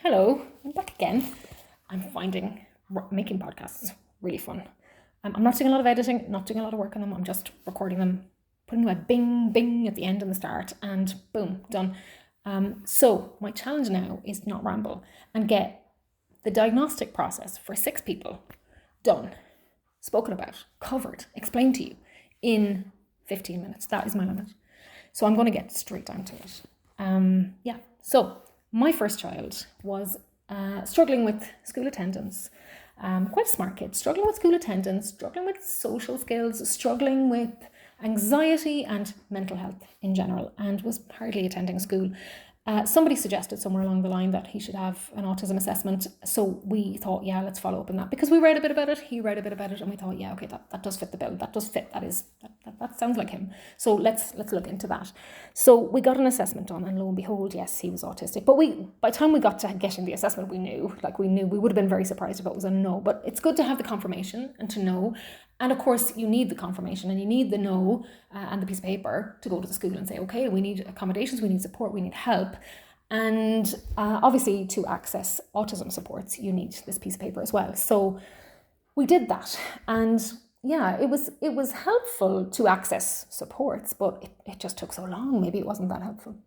Hello, I'm back again. I'm finding making podcasts really fun. I'm not doing a lot of editing, not doing a lot of work on them. I'm just recording them, putting them a bing, bing at the end and the start, and boom, done. So my challenge now is not ramble and get the diagnostic process for 6 people done, spoken about, covered, explained to you in 15 minutes. That is my limit. So I'm going to get straight down to it. So my first child was struggling with school attendance. Quite a smart kid, struggling with school attendance, struggling with social skills, struggling with anxiety and mental health in general, and was hardly attending school. Somebody suggested somewhere along the line that he should have an autism assessment. So we thought, yeah, let's follow up on that, because we read a bit about it, he read a bit about it, and we thought, yeah, okay, that does fit the bill. That does fit. That sounds like him. So let's look into that. So we got an assessment done, and lo and behold, yes, he was autistic. But by the time we got to getting the assessment, we knew we would have been very surprised if it was a no. But it's good to have the confirmation and to know. And of course, you need the confirmation and you need the no and the piece of paper to go to the school and say, okay, we need accommodations, we need support, we need help. And obviously, to access autism supports, you need this piece of paper as well. So we did that. And yeah, it was helpful to access supports, but it just took so long. Maybe it wasn't that helpful.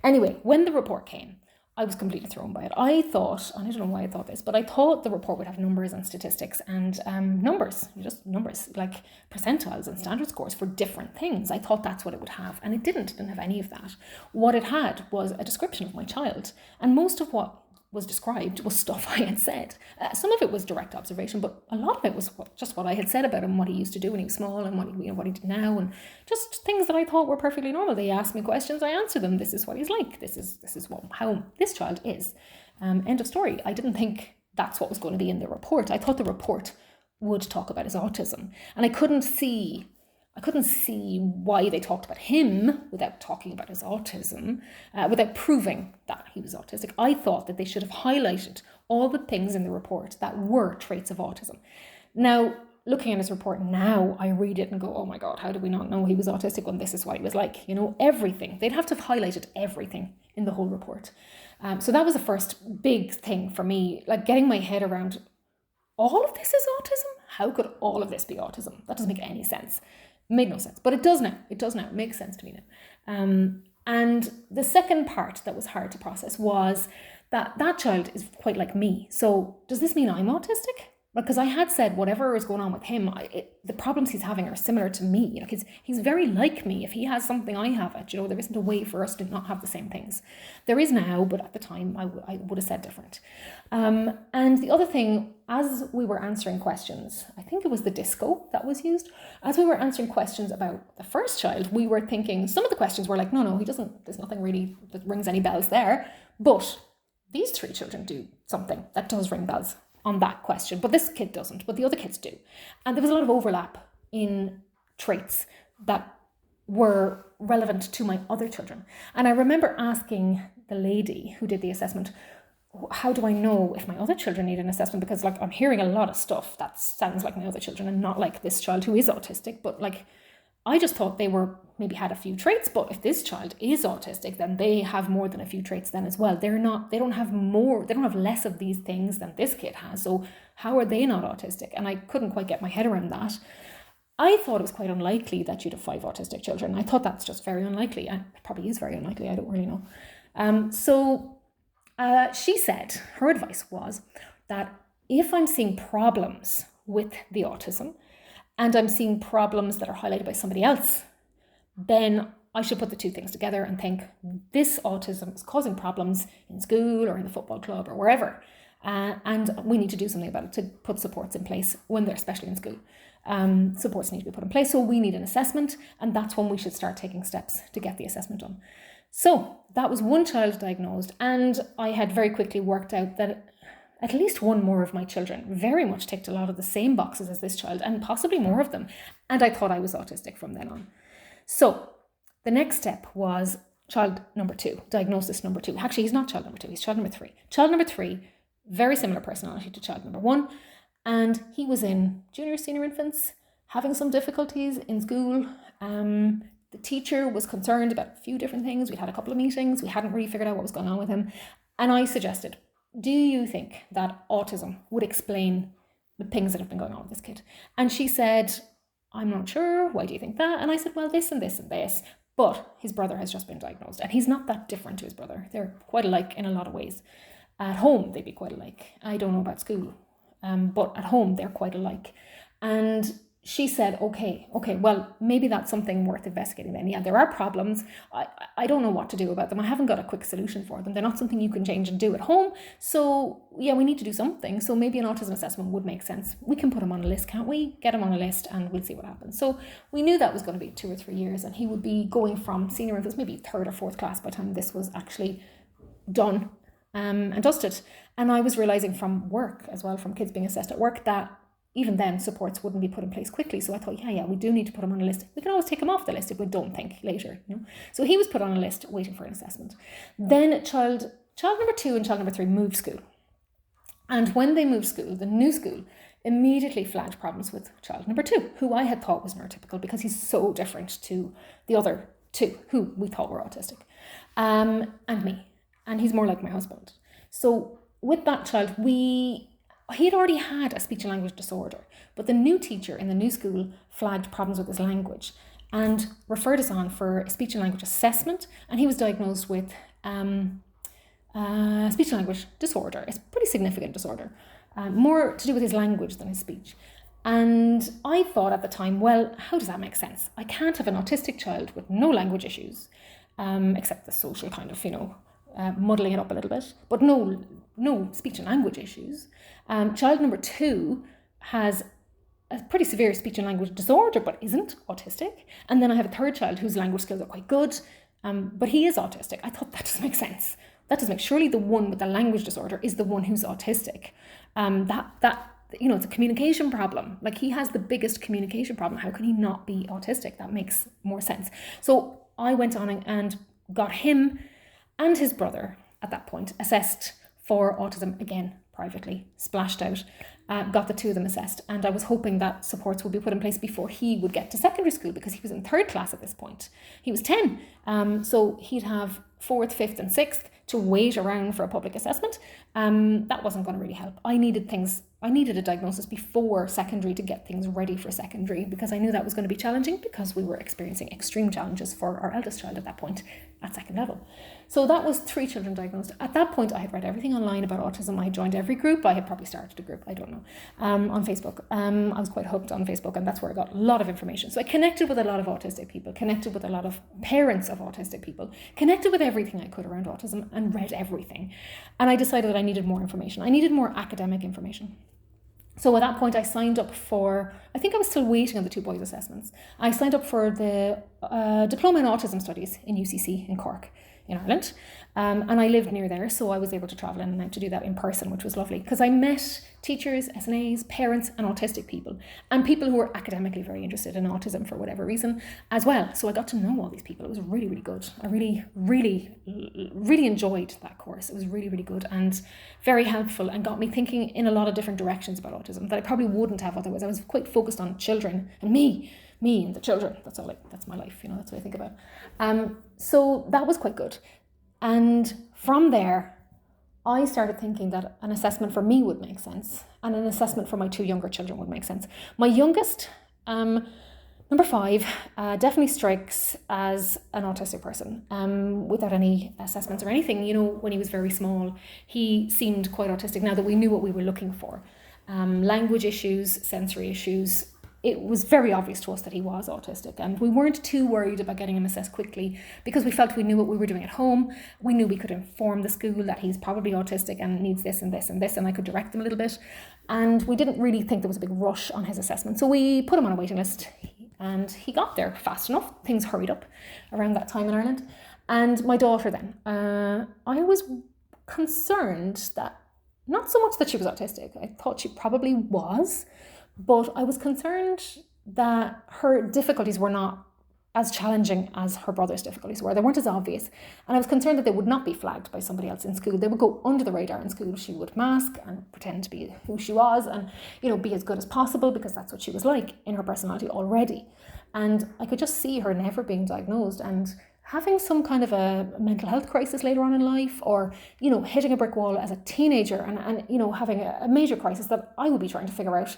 Anyway, when the report came, I was completely thrown by it. I thought, and I don't know why I thought this, but I thought the report would have numbers and statistics and numbers, like percentiles and standard scores for different things. I thought that's what it would have, and it didn't have any of that. What it had was a description of my child, and most of what was described was stuff I had said. Some of it was direct observation, but a lot of it was just what I had said about him, what he used to do when he was small, and what he did now, and just things that I thought were perfectly normal. They asked me questions, I answered them. This is what he's like. This is how this child is. End of story. I didn't think that's what was going to be in the report. I thought the report would talk about his autism, and I couldn't see why they talked about him without talking about his autism, without proving that he was autistic. I thought that they should have highlighted all the things in the report that were traits of autism. Now, looking at his report now, I read it and go, oh my God, how did we not know he was autistic when this is what he was like? Everything. They'd have to have highlighted everything in the whole report. So that was the first big thing for me, like getting my head around, all of this is autism? How could all of this be autism? That doesn't make any sense. Made no sense, but it does now. It makes sense to me now. And the second part that was hard to process was that child is quite like me. So does this mean I'm autistic? Because I had said whatever is going on with him, the problems he's having are similar to me. He's very like me. If he has something, I have it. There isn't a way for us to not have the same things. There is now, but at the time I would have said different. And the other thing, as we were answering questions, I think it was the disco that was used. As we were answering questions about the first child, we were thinking, some of the questions were like, no, he doesn't, there's nothing really that rings any bells there. But these 3 children do something that does ring bells on that question, but this kid doesn't, but the other kids do. And there was a lot of overlap in traits that were relevant to my other children. And I remember asking the lady who did the assessment, how do I know if my other children need an assessment? Because I'm hearing a lot of stuff that sounds like my other children and not like this child who is autistic, but I just thought they maybe had a few traits, but if this child is autistic, then they have more than a few traits then as well. They don't have less of these things than this kid has. So how are they not autistic? And I couldn't quite get my head around that. I thought it was quite unlikely that you'd have 5 autistic children. I thought that's just very unlikely. It probably is very unlikely. I don't really know. So she said, her advice was that if I'm seeing problems with the autism, and I'm seeing problems that are highlighted by somebody else, then I should put the 2 things together and think this autism is causing problems in school or in the football club or wherever. And we need to do something about it to put supports in place when they're especially in school. Supports need to be put in place. So we need an assessment, and that's when we should start taking steps to get the assessment done. So that was 1 child diagnosed, and I had very quickly worked out that at least 1 more of my children very much ticked a lot of the same boxes as this child, and possibly more of them. And I thought I was autistic from then on. So the next step was child number 2, diagnosis number 2. Actually, he's not child number 2, he's child number 3. Child number 3, very similar personality to child number 1. And he was in junior, senior infants, having some difficulties in school. The teacher was concerned about a few different things. We'd had a couple of meetings. We hadn't really figured out what was going on with him. And I suggested, do you think that autism would explain the things that have been going on with this kid? And she said, I'm not sure. Why do you think that? And I said, well, this and this and this. But his brother has just been diagnosed, and he's not that different to his brother. They're quite alike in a lot of ways. At home, they'd be quite alike. I don't know about school, but at home, they're quite alike. And she said, okay, well, maybe that's something worth investigating then. Yeah, there are problems. I don't know what to do about them. I haven't got a quick solution for them. They're not something you can change and do at home. So yeah, we need to do something. So maybe an autism assessment would make sense. We can put him on a list, can't we? Get him on a list and we'll see what happens. So we knew that was going to be 2 or 3 years, and he would be going from senior infants, maybe 3rd or 4th class by the time this was actually done and dusted. And I was realizing from work as well, from kids being assessed at work, that even then supports wouldn't be put in place quickly. So I thought, yeah, we do need to put him on a list. We can always take him off the list if we don't think later, you know. So he was put on a list waiting for an assessment. Then child number 2 and child number 3 moved school. And when they moved school, the new school immediately flagged problems with child number 2, who I had thought was neurotypical because he's so different to the other 2 who we thought were autistic, and me. And he's more like my husband. So with that child, he had already had a speech and language disorder, but the new teacher in the new school flagged problems with his language and referred us on for a speech and language assessment. And he was diagnosed with speech and language disorder. It's a pretty significant disorder, more to do with his language than his speech. And I thought at the time, well, how does that make sense? I can't have an autistic child with no language issues, except the social kind of, muddling it up a little bit, but no speech and language issues. Child number 2 has a pretty severe speech and language disorder, but isn't autistic. And then I have a 3rd child whose language skills are quite good, but he is autistic. I thought that doesn't make sense. Surely the one with the language disorder is the one who's autistic. It's a communication problem. Like, he has the biggest communication problem. How can he not be autistic? That makes more sense. So I went on and got him and his brother at that point assessed for autism again, privately, splashed out, got the 2 of them assessed. And I was hoping that supports would be put in place before he would get to secondary school, because he was in 3rd class at this point. He was 10. So he'd have 4th, 5th and 6th to wait around for a public assessment. That wasn't going to really help. I needed a diagnosis before secondary to get things ready for secondary, because I knew that was going to be challenging, because we were experiencing extreme challenges for our eldest child at that point at 2nd level. So that was 3 children diagnosed. At that point, I had read everything online about autism. I had joined every group. I had probably started a group, I don't know, on Facebook. I was quite hooked on Facebook, and that's where I got a lot of information. So I connected with a lot of autistic people, connected with a lot of parents of autistic people, connected with everything I could around autism, and read everything. And I decided that I needed more information. I needed more academic information. So at that point, I signed up for, I think I was still waiting on the 2 boys' assessments. I signed up for the Diploma in Autism Studies in UCC in Cork, in Ireland. And I lived near there, so I was able to travel in and out to do that in person, which was lovely, because I met teachers, SNAs, parents and autistic people, and people who were academically very interested in autism for whatever reason as well. So I got to know all these people. It was really, really good. I really, really, really enjoyed that course. It was really, really good and very helpful, and got me thinking in a lot of different directions about autism that I probably wouldn't have otherwise. I was quite focused on children and me and the children. That's my life, that's what I think about. So that was quite good. And from there, I started thinking that an assessment for me would make sense, and an assessment for my 2 younger children would make sense. My youngest, number 5, definitely strikes as an autistic person, without any assessments or anything. When he was very small, he seemed quite autistic, now that we knew what we were looking for. Language issues, sensory issues. It was very obvious to us that he was autistic, and we weren't too worried about getting him assessed quickly, because we felt we knew what we were doing at home. We knew we could inform the school that he's probably autistic and needs this and this and this, and I could direct them a little bit. And we didn't really think there was a big rush on his assessment. So we put him on a waiting list, and he got there fast enough. Things hurried up around that time in Ireland. And my daughter then, I was concerned that, not so much that she was autistic, I thought she probably was, but I was concerned that her difficulties were not as challenging as her brother's difficulties were. They weren't as obvious. And I was concerned that they would not be flagged by somebody else in school. They would go under the radar in school. She would mask and pretend to be who she was and, be as good as possible, because that's what she was like in her personality already. And I could just see her never being diagnosed and having some kind of a mental health crisis later on in life, or, you know, hitting a brick wall as a teenager and you know, having a major crisis that I would be trying to figure out.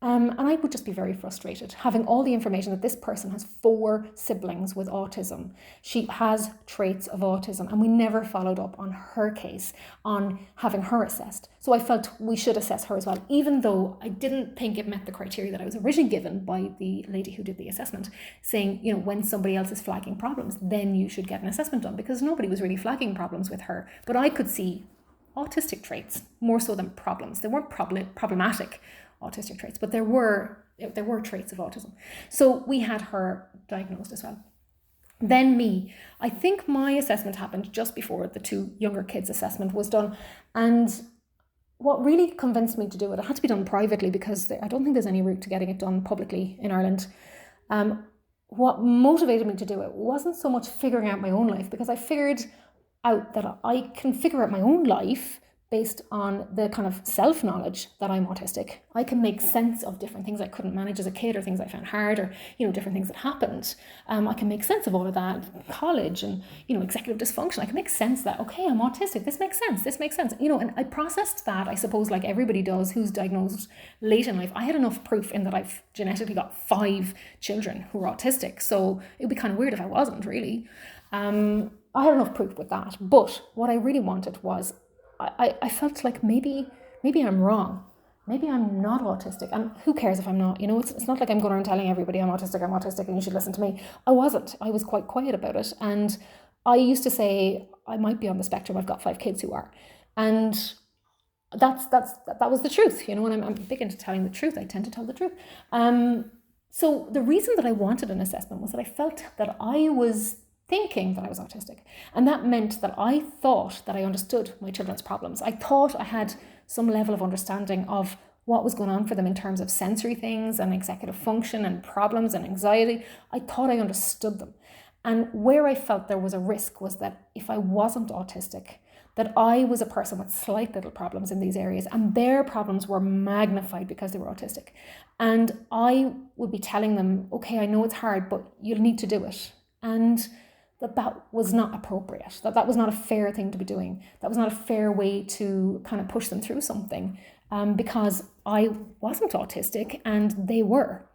And I would just be very frustrated having all the information that this person has 4 siblings with autism. She has traits of autism, and we never followed up on her case, on having her assessed. So I felt we should assess her as well, even though I didn't think it met the criteria that I was originally given by the lady who did the assessment, saying, you know, when somebody else is flagging problems, then you should get an assessment done, because nobody was really flagging problems with her. But I could see autistic traits more so than problems. They weren't problematic autistic traits, but there were traits of autism. So we had her diagnosed as well. Then me, I think my assessment happened just before the 2 younger kids' assessment was done. And what really convinced me to do it had to be done privately, because I don't think there's any route to getting it done publicly in Ireland. What motivated me to do it wasn't so much figuring out my own life, because I figured out that I can figure out my own life based on the kind of self-knowledge that I'm autistic. I can make sense of different things I couldn't manage as a kid, or things I found hard, or, you know, different things that happened. I can make sense of all of that, college and, you know, executive dysfunction. I can make sense that, okay, I'm autistic. This makes sense, you know, and I processed that, I suppose, like everybody does who's diagnosed late in life. I had enough proof in that I've genetically got 5 children who are autistic. So it'd be kind of weird if I wasn't, really. I had enough proof with that. But what I really wanted was, I felt like maybe I'm wrong. Maybe I'm not autistic. And who cares if I'm not? You know, it's not like I'm going around telling everybody I'm autistic, and you should listen to me. I wasn't. I was quite quiet about it. And I used to say I might be on the spectrum. I've got 5 kids who are. And that was the truth. You know, and I'm big into telling the truth. I tend to tell the truth. So the reason that I wanted an assessment was that I felt that I was thinking that I was autistic. And that meant that I thought that I understood my children's problems. I thought I had some level of understanding of what was going on for them in terms of sensory things and executive function and problems and anxiety. I thought I understood them. And where I felt there was a risk was that if I wasn't autistic, that I was a person with slight little problems in these areas, and their problems were magnified because they were autistic. And I would be telling them, okay, I know it's hard, but you'll need to do it. And that was not appropriate, that was not a fair thing to be doing. That was not a fair way to kind of push them through something, because I wasn't autistic and they were.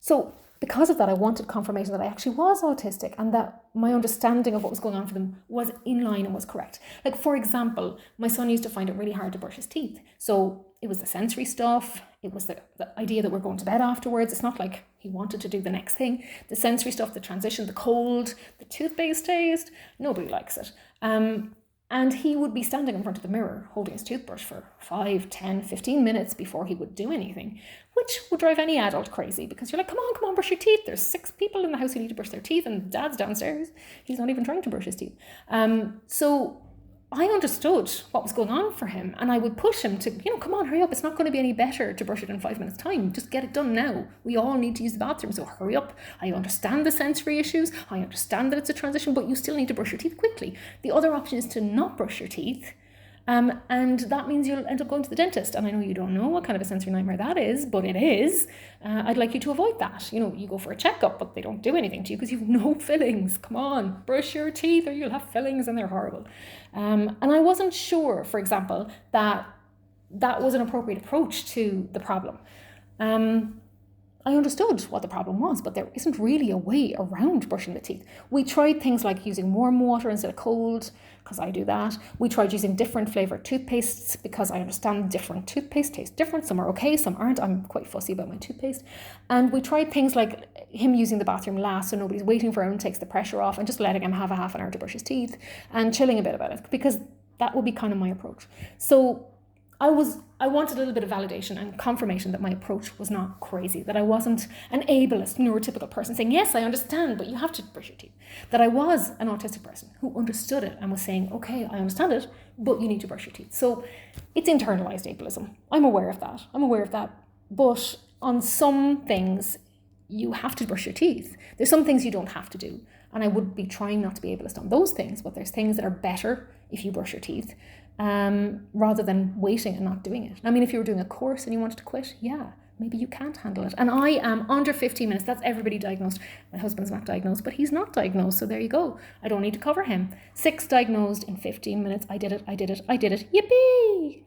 So because of that, I wanted confirmation that I actually was autistic, and that my understanding of what was going on for them was in line and was correct. Like, for example, my son used to find it really hard to brush his teeth. So it was the sensory stuff. It was the idea that we're going to bed afterwards. It's not like he wanted to do the next thing. The sensory stuff, the transition, the cold, the toothpaste taste, nobody likes it. And he would be standing in front of the mirror holding his toothbrush for 5, 10, 15 minutes before he would do anything, which would drive any adult crazy, because you're like, come on, brush your teeth. There's 6 people in the house who need to brush their teeth, and Dad's downstairs. He's not even trying to brush his teeth. So I understood what was going on for him, and I would push him to, you know, come on, hurry up. It's not going to be any better to brush it in 5 minutes' time. Just get it done now. We all need to use the bathroom, so hurry up. I understand the sensory issues. I understand that it's a transition, but you still need to brush your teeth quickly. The other option is to not brush your teeth, and that means you'll end up going to the dentist. And I know you don't know what kind of a sensory nightmare that is, but it is. I'd like you to avoid that. You know, you go for a checkup, but they don't do anything to you because you've no fillings. Come on, brush your teeth or you'll have fillings and they're horrible. And I wasn't sure, for example, that was an appropriate approach to the problem. I understood what the problem was, but there isn't really a way around brushing the teeth. We tried things like using warm water instead of cold, because I do that. We tried using different flavoured toothpastes, because I understand different toothpaste taste different. Some are okay, some aren't. I'm quite fussy about my toothpaste. And we tried things like him using the bathroom last, so nobody's waiting for him, takes the pressure off, and just letting him have a half an hour to brush his teeth, and chilling a bit about it, because that would be kind of my approach. So I wanted a little bit of validation and confirmation that my approach was not crazy, that I wasn't an ableist, neurotypical person saying, yes, I understand, but you have to brush your teeth. That I was an autistic person who understood it and was saying, okay, I understand it, but you need to brush your teeth. So it's internalized ableism. I'm aware of that. But on some things, you have to brush your teeth. There's some things you don't have to do. And I would be trying not to be ableist on those things, but there's things that are better if you brush your teeth, rather than waiting and not doing it. I mean, if you were doing a course and you wanted to quit, yeah, maybe you can't handle it. And I am under 15 minutes. That's everybody diagnosed. My husband's not diagnosed, but he's not diagnosed. So there you go. I don't need to cover him. 6 diagnosed in 15 minutes. I did it. Yippee!